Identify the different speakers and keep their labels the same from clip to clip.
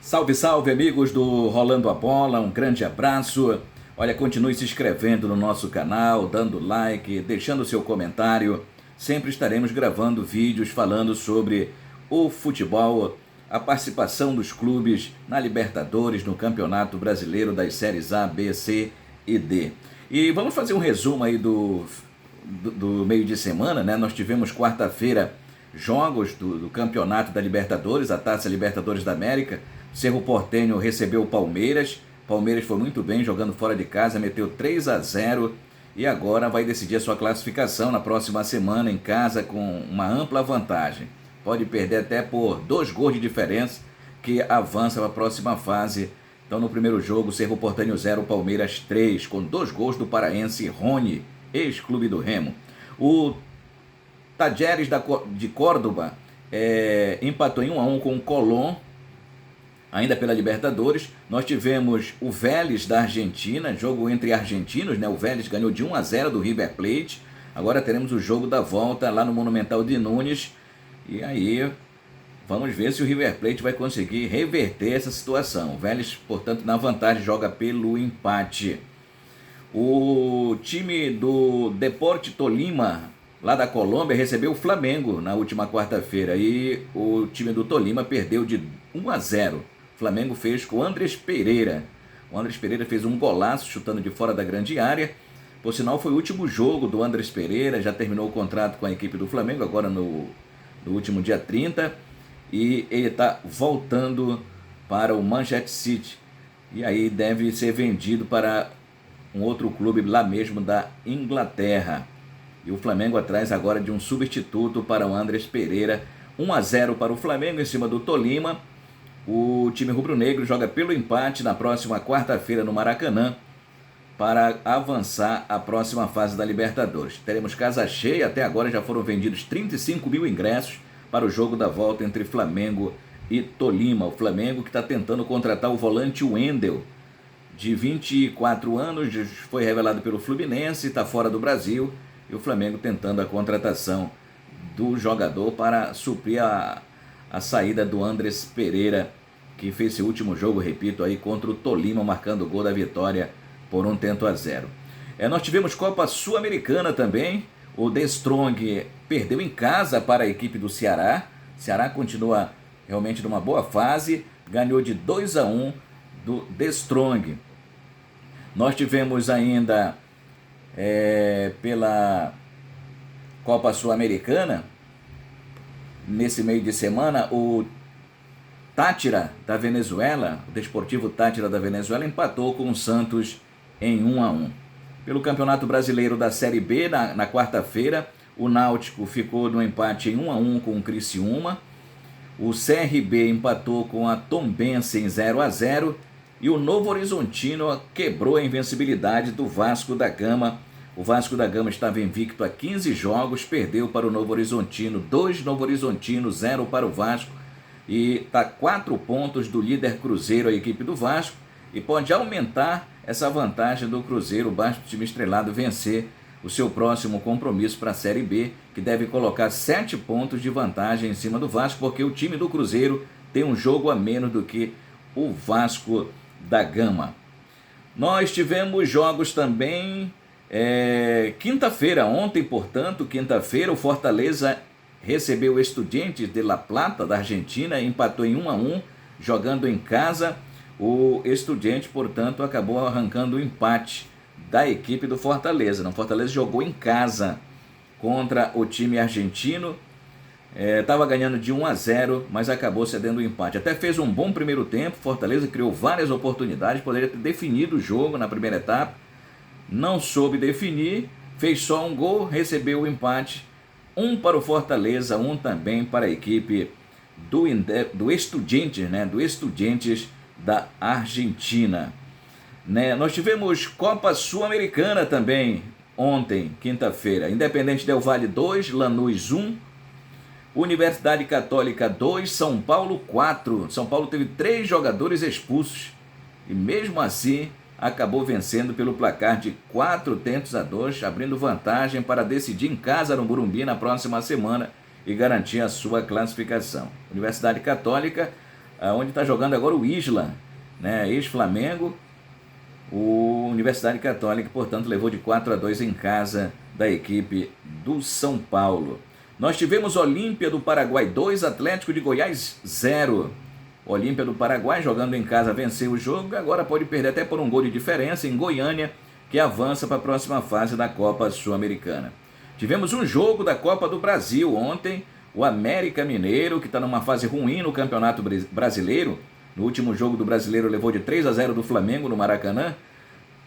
Speaker 1: Salve, salve, amigos do Rolando a Bola, um grande abraço. Olha, continue se inscrevendo no nosso canal, dando like, deixando seu comentário. Sempre estaremos gravando vídeos falando sobre o futebol, a participação dos clubes na Libertadores, no Campeonato Brasileiro das séries A, B, C e D. E vamos fazer um resumo aí do meio de semana, né? Nós tivemos quarta-feira jogos do Campeonato da Libertadores, a Taça Libertadores da América. Cerro Porteño recebeu o Palmeiras. Palmeiras foi muito bem jogando fora de casa, meteu 3-0 e agora vai decidir a sua classificação na próxima semana em casa com uma ampla vantagem. Pode perder até por 2 gols de diferença que avança para a próxima fase. Então no primeiro jogo, Cerro Porteño 0, Palmeiras 3, com 2 gols do paraense Rony, ex-clube do Remo. O Talleres de Córdoba empatou em 1-1 com o Colón, ainda pela Libertadores. Nós tivemos o Vélez da Argentina, jogo entre argentinos, né? O Vélez ganhou de 1-0 do River Plate. Agora teremos o jogo da volta lá no Monumental de Nunes. E aí, vamos ver se o River Plate vai conseguir reverter essa situação. O Vélez, portanto, na vantagem, joga pelo empate. O time do Deportes Tolima, lá da Colômbia, recebeu o Flamengo na última quarta-feira. E o time do Tolima perdeu de 1-0. O Flamengo fez com o Andrés Pereira. O Andrés Pereira fez um golaço chutando de fora da grande área. Por sinal, foi o último jogo do Andrés Pereira. Já terminou o contrato com a equipe do Flamengo, agora no último dia 30. E ele está voltando para o Manchester City. E aí deve ser vendido para um outro clube lá mesmo da Inglaterra. E o Flamengo atrás agora de um substituto para o Andrés Pereira. 1-0 para o Flamengo em cima do Tolima. O time rubro-negro joga pelo empate na próxima quarta-feira no Maracanã para avançar à próxima fase da Libertadores. Teremos casa cheia, até agora já foram vendidos 35 mil ingressos para o jogo da volta entre Flamengo e Tolima. O Flamengo que está tentando contratar o volante Wendel, de 24 anos, foi revelado pelo Fluminense, está fora do Brasil, e o Flamengo tentando a contratação do jogador para suprir a saída do Andrés Pereira, que fez seu último jogo, repito, aí contra o Tolima, marcando o gol da vitória por 1-0. Nós tivemos Copa Sul-Americana também. O The Strong perdeu em casa para a equipe do Ceará. O Ceará continua realmente numa boa fase, ganhou de 2-1 do The Strong. Nós tivemos ainda pela Copa Sul-Americana, nesse meio de semana, o Táchira da Venezuela, o Desportivo Táchira da Venezuela, empatou com o Santos em 1-1. Pelo Campeonato Brasileiro da Série B, na quarta-feira, o Náutico ficou no empate em 1-1 com o Criciúma. O CRB empatou com a Tombense em 0-0. E o Novo Horizontino quebrou a invencibilidade do Vasco da Gama. O Vasco da Gama estava invicto a 15 jogos, perdeu para o Novo Horizontino, 2 Novo Horizontino, 0 para o Vasco, e está 4 pontos do líder Cruzeiro, a equipe do Vasco, e pode aumentar essa vantagem do Cruzeiro, basta o time estrelado vencer o seu próximo compromisso para a Série B, que deve colocar 7 pontos de vantagem em cima do Vasco, porque o time do Cruzeiro tem um jogo a menos do que o Vasco da Gama. Nós tivemos jogos também quinta-feira, ontem, portanto, quinta-feira, o Fortaleza recebeu o Estudiantes de La Plata, da Argentina, empatou em 1-1, jogando em casa. O Estudiantes, portanto, acabou arrancando o empate da equipe do Fortaleza. O Fortaleza jogou em casa contra o time argentino, estava ganhando de 1-0, mas acabou cedendo o empate. Até fez um bom primeiro tempo, Fortaleza criou várias oportunidades, poderia ter definido o jogo na primeira etapa, não soube definir, fez só um gol, recebeu o empate, 1 para o Fortaleza, 1 também para a equipe do Estudiantes, né? Do Estudiantes da Argentina. Nós tivemos Copa Sul-Americana também ontem, quinta-feira. Independente Del Valle 2, Lanús 1, Universidade Católica 2, São Paulo 4. São Paulo teve 3 jogadores expulsos e mesmo assim acabou vencendo pelo placar de 4-2, abrindo vantagem para decidir em casa no Morumbi na próxima semana e garantir a sua classificação. Universidade Católica onde está jogando agora o Isla, né? Ex-Flamengo. O Universidade Católica, portanto, levou de 4-2 em casa da equipe do São Paulo. Nós tivemos Olímpia do Paraguai 2, Atlético de Goiás 0. Olímpia do Paraguai, jogando em casa, venceu o jogo, agora pode perder até por um gol de diferença em Goiânia, que avança para a próxima fase da Copa Sul-Americana. Tivemos um jogo da Copa do Brasil ontem, o América Mineiro, que está numa fase ruim no Campeonato Brasileiro. No último jogo do Brasileiro levou de 3-0 do Flamengo no Maracanã,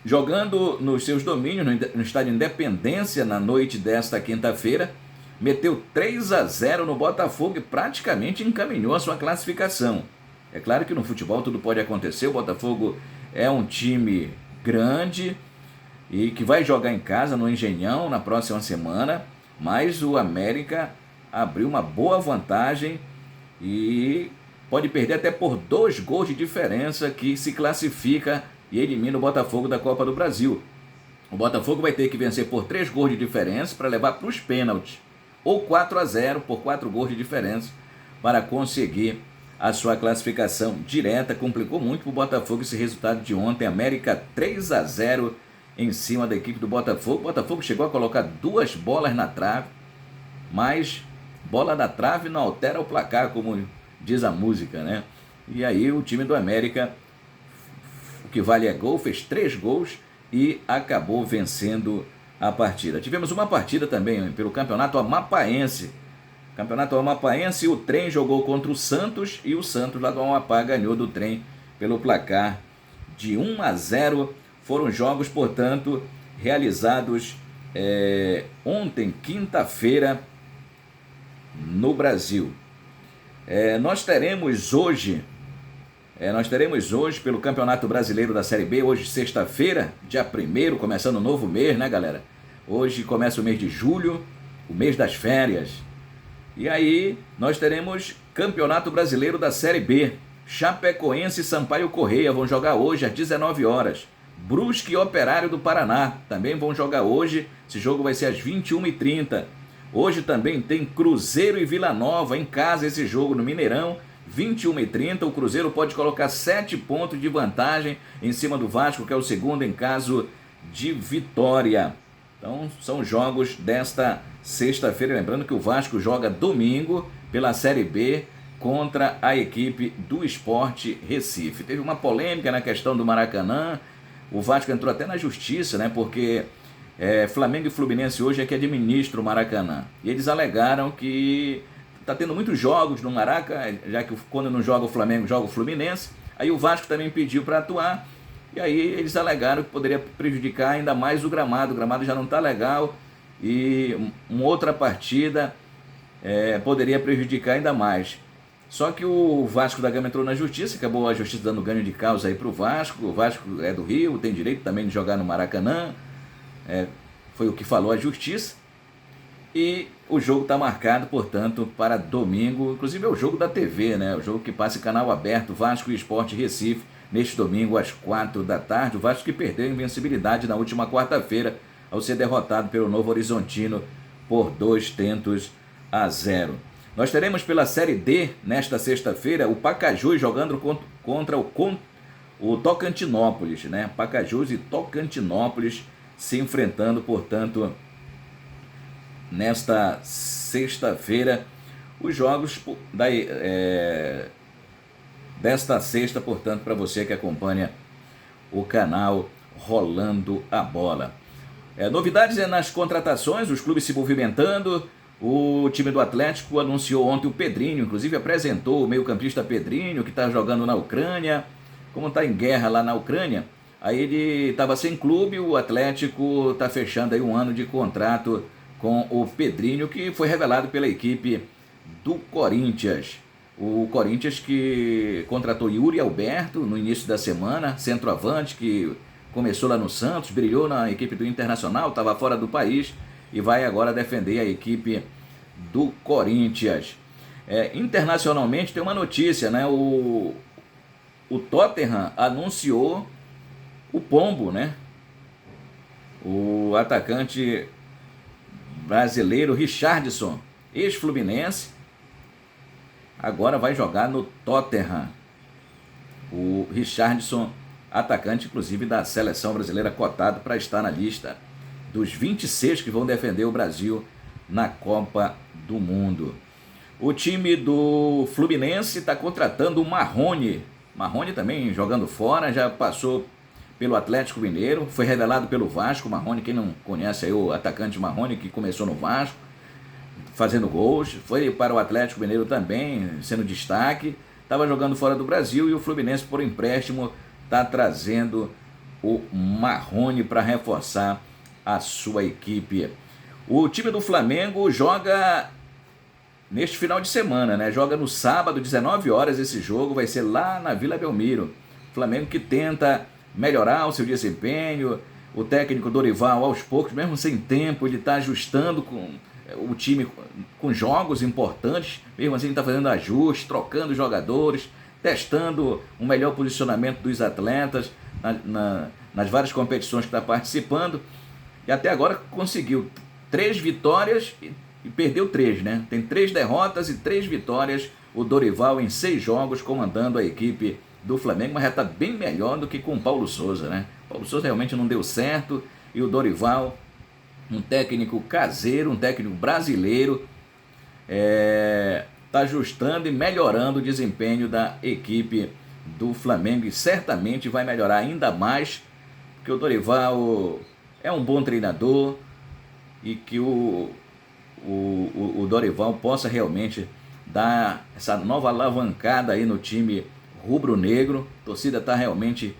Speaker 1: jogando nos seus domínios no estádio Independência na noite desta quinta-feira, meteu 3-0 no Botafogo e praticamente encaminhou a sua classificação. É claro que no futebol tudo pode acontecer, o Botafogo é um time grande e que vai jogar em casa no Engenhão na próxima semana, mas o América abriu uma boa vantagem e pode perder até por 2 gols de diferença, que se classifica e elimina o Botafogo da Copa do Brasil. O Botafogo vai ter que vencer por 3 gols de diferença para levar para os pênaltis, ou 4-0 por 4 gols de diferença para conseguir a sua classificação direta. Complicou muito para o Botafogo esse resultado de ontem. América 3-0 em cima da equipe do Botafogo. O Botafogo chegou a colocar 2 bolas na trave, mas bola na trave não altera o placar, como diz a música, né? E aí o time do América, o que vale é gol, fez 3 gols e acabou vencendo a partida. Tivemos uma partida também pelo Campeonato Amapaense. Campeonato Amapaense, o Trem jogou contra o Santos e o Santos lá do Amapá ganhou do Trem pelo placar de 1-0. Foram jogos, portanto, realizados ontem, quinta-feira, no Brasil. Nós teremos hoje pelo Campeonato Brasileiro da Série B, hoje sexta-feira, dia 1º, começando um novo mês, né, galera? Hoje começa o mês de julho, o mês das férias. E aí nós teremos Campeonato Brasileiro da Série B. Chapecoense e Sampaio Corrêa vão jogar hoje às 19 horas. Brusque e Operário do Paraná também vão jogar hoje. Esse jogo vai ser às 21h30. Hoje também tem Cruzeiro e Vila Nova em casa, esse jogo no Mineirão, 21h30. O Cruzeiro pode colocar 7 pontos de vantagem em cima do Vasco, que é o segundo em caso de vitória. Então são jogos desta sexta-feira. Lembrando que o Vasco joga domingo pela Série B contra a equipe do Sport Recife. Teve uma polêmica na questão do Maracanã. O Vasco entrou até na justiça, né? Porque Flamengo e Fluminense hoje é que administra o Maracanã. E eles alegaram que está tendo muitos jogos no Maraca, já que quando não joga o Flamengo, joga o Fluminense. Aí o Vasco também pediu para atuar. E aí eles alegaram que poderia prejudicar ainda mais o gramado. O gramado já não está legal e uma outra partida poderia prejudicar ainda mais. Só que o Vasco da Gama entrou na justiça, acabou a justiça dando ganho de causa aí para o Vasco. O Vasco é do Rio, tem direito também de jogar no Maracanã. Foi o que falou a justiça. E o jogo está marcado, portanto, para domingo. Inclusive é o jogo da TV, né? O jogo que passa em canal aberto, Vasco e Sport Recife, neste domingo às 4 da tarde. O Vasco que perdeu a invencibilidade na última quarta-feira, ao ser derrotado pelo Novo Horizontino por 2-0. Nós teremos pela Série D, nesta sexta-feira, o Pacajus jogando contra o Tocantinópolis, né? Pacajus e Tocantinópolis se enfrentando, portanto, nesta sexta-feira. Os jogos desta sexta, portanto, para você que acompanha o canal Rolando a Bola. Novidades nas contratações, os clubes se movimentando. O time do Atlético anunciou ontem o Pedrinho, inclusive apresentou o meio-campista Pedrinho, que está jogando na Ucrânia. Como está em guerra lá na Ucrânia, aí ele estava sem clube. O Atlético está fechando aí um ano de contrato com o Pedrinho, que foi revelado pela equipe do Corinthians. O Corinthians que contratou Yuri Alberto no início da semana, centroavante, que começou lá no Santos, brilhou na equipe do Internacional, estava fora do país e vai agora defender a equipe do Corinthians. Internacionalmente tem uma notícia, né? O Tottenham anunciou o Pombo, né? O atacante brasileiro Richarlison, ex-Fluminense, agora vai jogar no Tottenham. o Richarlison, atacante inclusive da seleção brasileira, cotado para estar na lista dos 26 que vão defender o Brasil na Copa do Mundo. O time do Fluminense está contratando o Marrone. Marrone também jogando fora, já passou pelo Atlético Mineiro, foi revelado pelo Vasco. Marrone, quem não conhece aí o atacante Marrone, que começou no Vasco, fazendo gols, foi para o Atlético Mineiro também, sendo destaque, estava jogando fora do Brasil, e o Fluminense, por empréstimo, está trazendo o Marrone para reforçar a sua equipe. O time do Flamengo joga neste final de semana, né? Joga no sábado, 19 horas, esse jogo vai ser lá na Vila Belmiro. Flamengo que tenta melhorar o seu desempenho, o técnico Dorival, aos poucos, mesmo sem tempo, ele está ajustando com o time com jogos importantes, mesmo assim está fazendo ajustes, trocando jogadores, testando um melhor posicionamento dos atletas nas várias competições que está participando, e até agora conseguiu 3 vitórias e perdeu 3, né? Tem 3 derrotas e 3 vitórias, o Dorival em 6 jogos comandando a equipe do Flamengo, mas já está bem melhor do que com o Paulo Souza, né? O Paulo Souza realmente não deu certo, e o Dorival, um técnico caseiro, um técnico brasileiro, está ajustando e melhorando o desempenho da equipe do Flamengo, e certamente vai melhorar ainda mais, porque o Dorival é um bom treinador, e que o Dorival possa realmente dar essa nova alavancada aí no time rubro-negro. A torcida está realmente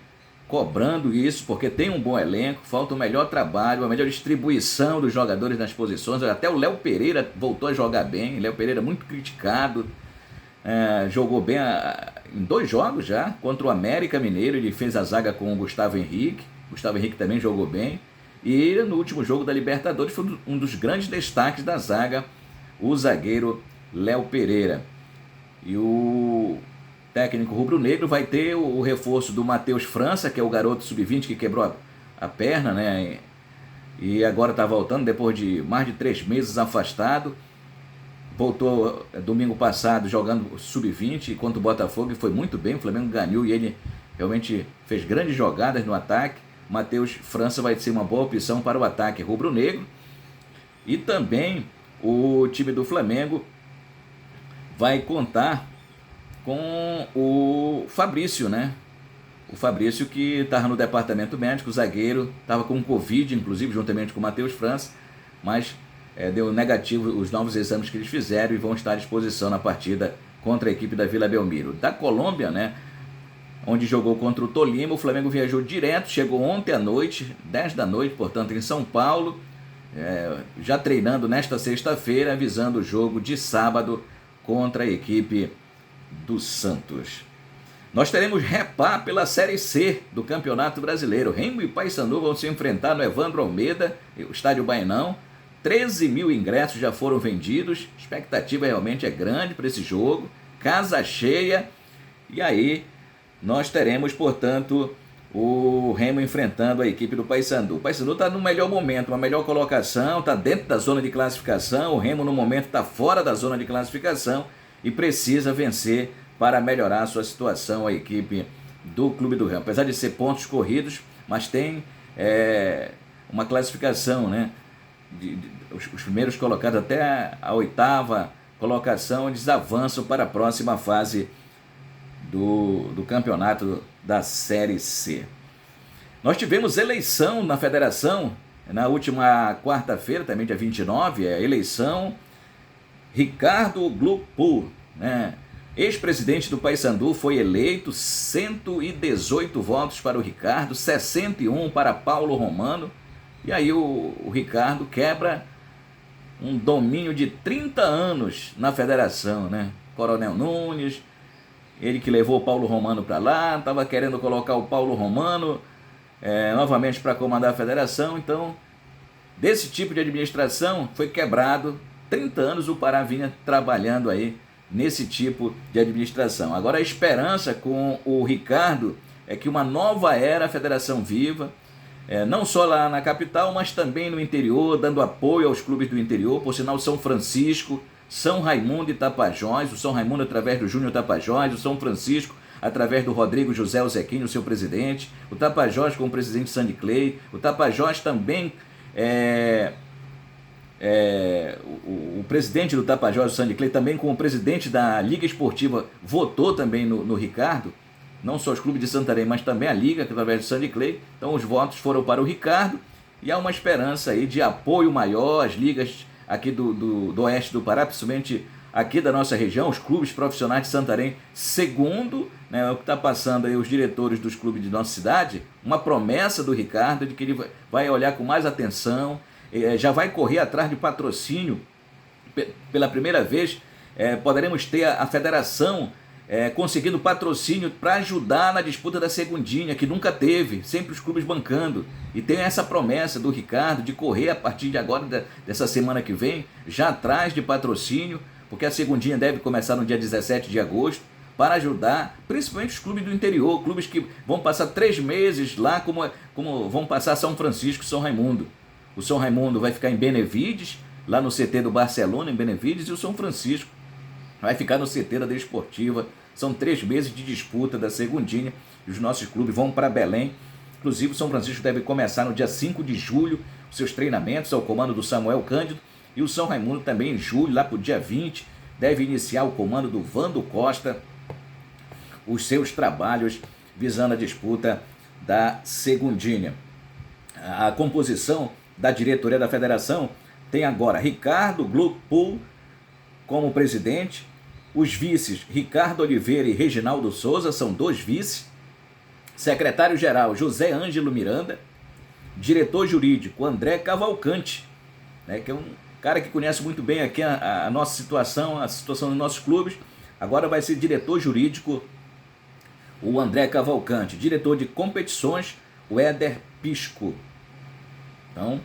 Speaker 1: cobrando isso, porque tem um bom elenco, falta um melhor trabalho, uma melhor distribuição dos jogadores nas posições. Até o Léo Pereira voltou a jogar bem. Léo Pereira muito criticado, jogou bem em 2 jogos já, contra o América Mineiro, ele fez a zaga com o Gustavo Henrique também jogou bem, e no último jogo da Libertadores foi um dos grandes destaques da zaga, o zagueiro Léo Pereira. E o técnico rubro-negro vai ter o reforço do Matheus França, que é o garoto sub-20 que quebrou a perna, né? E agora está voltando depois de mais de 3 meses afastado. Voltou domingo passado jogando sub-20 contra o Botafogo e foi muito bem. O Flamengo ganhou e ele realmente fez grandes jogadas no ataque. Matheus França vai ser uma boa opção para o ataque rubro-negro. E também o time do Flamengo vai contar com o Fabrício, né? O Fabrício, que estava no departamento médico, o zagueiro, estava com Covid, inclusive, juntamente com o Matheus França, mas deu negativo os novos exames que eles fizeram e vão estar à disposição na partida contra a equipe da Vila Belmiro. Da Colômbia, né? Onde jogou contra o Tolima, o Flamengo viajou direto, chegou ontem à noite, 10 da noite, portanto, em São Paulo, já treinando nesta sexta-feira, avisando o jogo de sábado contra a equipe do Santos. Nós teremos repá pela Série C do Campeonato Brasileiro. Remo e Paysandu vão se enfrentar no Evandro Almeida, o Estádio Baenão. 13 mil ingressos já foram vendidos, a expectativa realmente é grande para esse jogo, casa cheia, e aí nós teremos, portanto, o Remo enfrentando a equipe do Paysandu. O Paysandu está no melhor momento, uma melhor colocação, está dentro da zona de classificação. O Remo no momento está fora da zona de classificação e precisa vencer para melhorar a sua situação, a equipe do Clube do Remo. Apesar de ser pontos corridos, mas tem uma classificação, né? Os primeiros colocados até a 8ª colocação, eles avançam para a próxima fase do campeonato da Série C. Nós tivemos eleição na federação na última quarta-feira, também dia 29, eleição Ricardo Glupu, né? Ex-presidente do Paysandu, foi eleito, 118 votos para o Ricardo, 61 para Paulo Romano, e aí o Ricardo quebra um domínio de 30 anos na federação, né? Coronel Nunes, ele que levou o Paulo Romano para lá, estava querendo colocar o Paulo Romano novamente para comandar a federação. Então, desse tipo de administração foi quebrado. 30 anos o Pará vinha trabalhando aí nesse tipo de administração. Agora a esperança com o Ricardo é que uma nova era a federação viva, não só lá na capital, mas também no interior, dando apoio aos clubes do interior. Por sinal, São Francisco, São Raimundo e Tapajós, o São Raimundo através do Júnior Tapajós, o São Francisco através do Rodrigo José Ozequinho, seu presidente, o Tapajós com o presidente Sandy Clay, o Tapajós também, o presidente do Tapajós, o Sandy Clay, também com o presidente da Liga Esportiva, votou também no Ricardo, não só os clubes de Santarém, mas também a Liga, através do Sandy Clay. Então os votos foram para o Ricardo, e há uma esperança aí de apoio maior às ligas aqui do oeste do Pará, principalmente aqui da nossa região, os clubes profissionais de Santarém, segundo, né, o que está passando aí os diretores dos clubes de nossa cidade, uma promessa do Ricardo de que ele vai olhar com mais atenção, já vai correr atrás de patrocínio. Pela primeira vez, poderemos ter a federação conseguindo patrocínio para ajudar na disputa da segundinha, que nunca teve, sempre os clubes bancando. E tem essa promessa do Ricardo de correr a partir de agora, dessa semana que vem, já atrás de patrocínio, porque a segundinha deve começar no dia 17 de agosto, para ajudar principalmente os clubes do interior, clubes que vão passar 3 meses lá, como vão passar São Francisco e São Raimundo. O São Raimundo vai ficar em Benevides, lá no CT do Barcelona, em Benevides, e o São Francisco vai ficar no CT da Desportiva. São 3 meses de disputa da segundinha, e os nossos clubes vão para Belém. Inclusive o São Francisco deve começar no dia 5 de julho, os seus treinamentos ao comando do Samuel Cândido, e o São Raimundo também em julho, lá para o dia 20, deve iniciar o comando do Vando Costa, os seus trabalhos visando a disputa da segundinha. A composição da diretoria da federação tem agora Ricardo Gluckpool como presidente, os vices Ricardo Oliveira e Reginaldo Souza, são 2 vices, secretário-geral José Ângelo Miranda, diretor jurídico André Cavalcante, né, que é um cara que conhece muito bem aqui a nossa situação, a situação dos nossos clubes. Agora vai ser diretor jurídico o André Cavalcante, diretor de competições o Éder Pisco. Então,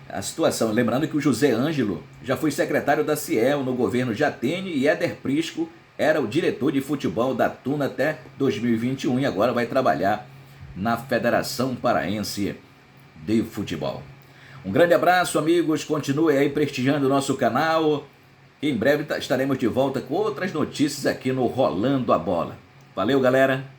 Speaker 1: a situação, lembrando que o José Ângelo já foi secretário da Ciel no governo Jatene, e Éder Prisco era o diretor de futebol da Tuna até 2021 e agora vai trabalhar na Federação Paraense de Futebol. Um grande abraço, amigos, continue aí prestigiando o nosso canal. Em breve estaremos de volta com outras notícias aqui no Rolando a Bola. Valeu, galera!